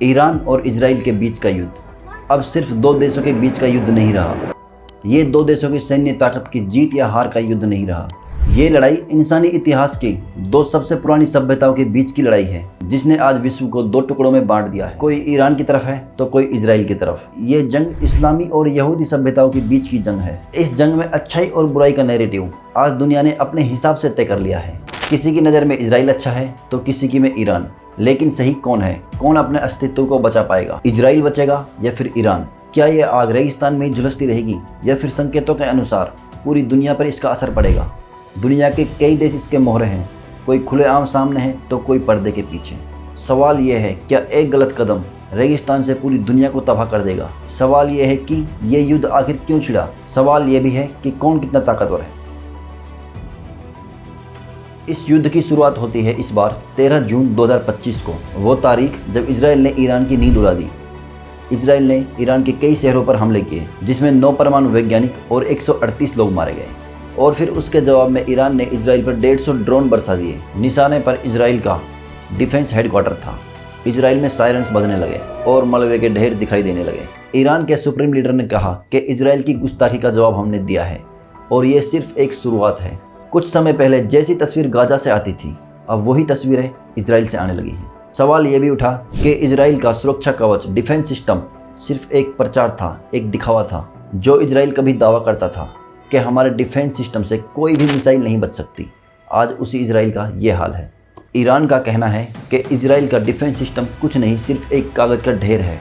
Iran और Israel के बीच का युद्ध अब सिर्फ दो देशों के बीच का युद्ध नहीं रहा। ये दो देशों की सैन्य ताकत की जीत या हार का युद्ध नहीं रहा। ये लड़ाई इंसानी इतिहास की दो सबसे पुरानी सभ्यताओं के बीच की लड़ाई है, जिसने आज विश्व को दो टुकड़ों में बांट दिया है। कोई ईरान की तरफ है तो कोई इजराइल की तरफ। ये जंग इस्लामी और यहूदी सभ्यताओं के बीच की जंग है। इस जंग में अच्छाई और बुराई का नैरेटिव आज दुनिया ने अपने हिसाब से तय कर लिया है। किसी की नज़र में इजराइल अच्छा है तो किसी की में ईरान। लेकिन सही कौन है? कौन अपने अस्तित्व को बचा पाएगा? इजराइल बचेगा या फिर ईरान? क्या ये आग रेगिस्तान में ही झुलसती रहेगी या फिर संकेतों के अनुसार पूरी दुनिया पर इसका असर पड़ेगा? दुनिया के कई देश इसके मोहरे हैं, कोई खुलेआम सामने है तो कोई पर्दे के पीछे। सवाल यह है, क्या एक गलत कदम रेगिस्तान से पूरी दुनिया को तबाह कर देगा? सवाल यह है कि ये युद्ध आखिर क्यों छिड़ा? सवाल यह भी है कि कौन कितना ताकतवर है। इस युद्ध की शुरुआत होती है इस बार 13 जून 2025 को, वो तारीख जब इजराइल ने ईरान की नींद उड़ा दी। इजराइल ने ईरान के कई शहरों पर हमले किए, जिसमें 9 परमाणु वैज्ञानिक और 138 लोग मारे गए। और फिर उसके जवाब में ईरान ने इजराइल पर 150 ड्रोन बरसा दिए। निशाने पर इजराइल का डिफेंस हेडक्वार्टर था। इजराइल में सायरन्स बजने लगे और मलबे के ढेर दिखाई देने लगे। ईरान के सुप्रीम लीडर ने कहा कि इजराइल की गुस्ताखी का जवाब हमने दिया है और ये सिर्फ एक शुरुआत है। कुछ समय पहले जैसी तस्वीर गाजा से आती थी, अब वही तस्वीरें इजराइल से आने लगी हैं। सवाल ये भी उठा कि इजराइल का सुरक्षा कवच डिफेंस सिस्टम सिर्फ एक प्रचार था, एक दिखावा था। जो इजराइल कभी दावा करता था कि हमारे डिफेंस सिस्टम से कोई भी मिसाइल नहीं बच सकती, आज उसी इजराइल का ये हाल है। ईरान का कहना है कि इजराइल का डिफेंस सिस्टम कुछ नहीं, सिर्फ एक कागज़ का ढेर है।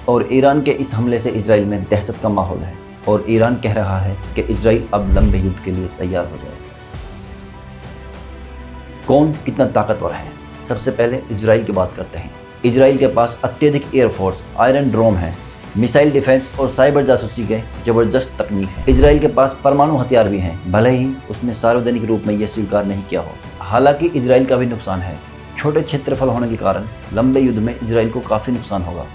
और ईरान के इस हमले से इजराइल में दहशत का माहौल है और ईरान कह रहा है कि इजराइल अब लंबे युद्ध के लिए तैयार हो जाए। कौन कितना ताकतवर है? सबसे पहले इजराइल की बात करते हैं। इजराइल के पास अत्यधिक एयरफोर्स, आयरन ड्रोम है, मिसाइल डिफेंस और साइबर जासूसी के जबरदस्त तकनीक है। इजराइल के पास परमाणु हथियार भी हैं, भले ही उसने सार्वजनिक रूप में यह स्वीकार नहीं किया हो। हालांकि इजराइल का भी नुकसान है। छोटे क्षेत्रफल होने के कारण लंबे युद्ध में इजराइल को काफ़ी नुकसान होगा।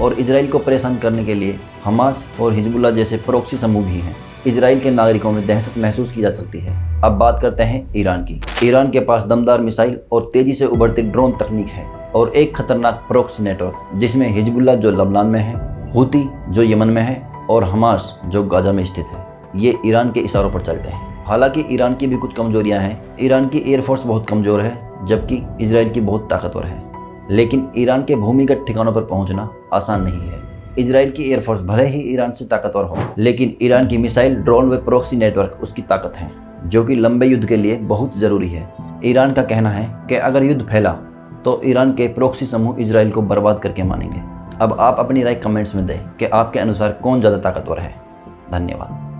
और इजराइल को परेशान करने के लिए हमास और हिजबुल्लाह जैसे प्रॉक्सी समूह भी हैं। इजराइल के नागरिकों में दहशत महसूस की जा सकती है। अब बात करते हैं ईरान की। ईरान के पास दमदार मिसाइल और तेजी से उभरती ड्रोन तकनीक है और एक खतरनाक प्रॉक्सी नेटवर्क, जिसमें हिजबुल्लाह जो लबनान में है, हुती जो यमन में है और हमास जो गाजा में स्थित है। ये ईरान के इशारों पर चलते हैं। हालांकि ईरान की भी कुछ कमजोरियां हैं। ईरान की एयरफोर्स बहुत कमज़ोर है, जबकि इजराइल की बहुत ताकतवर है। लेकिन ईरान के भूमिगत ठिकानों पर पहुंचना आसान नहीं है। इजराइल की एयरफोर्स भले ही ईरान से ताकतवर हो, लेकिन ईरान की मिसाइल, ड्रोन व प्रॉक्सी नेटवर्क उसकी ताकत है, जो कि लंबे युद्ध के लिए बहुत ज़रूरी है। ईरान का कहना है कि अगर युद्ध फैला तो ईरान के प्रॉक्सी समूह इजराइल को बर्बाद करके मानेंगे। अब आप अपनी राय कमेंट्स में दें कि आपके अनुसार कौन ज़्यादा ताकतवर है। धन्यवाद।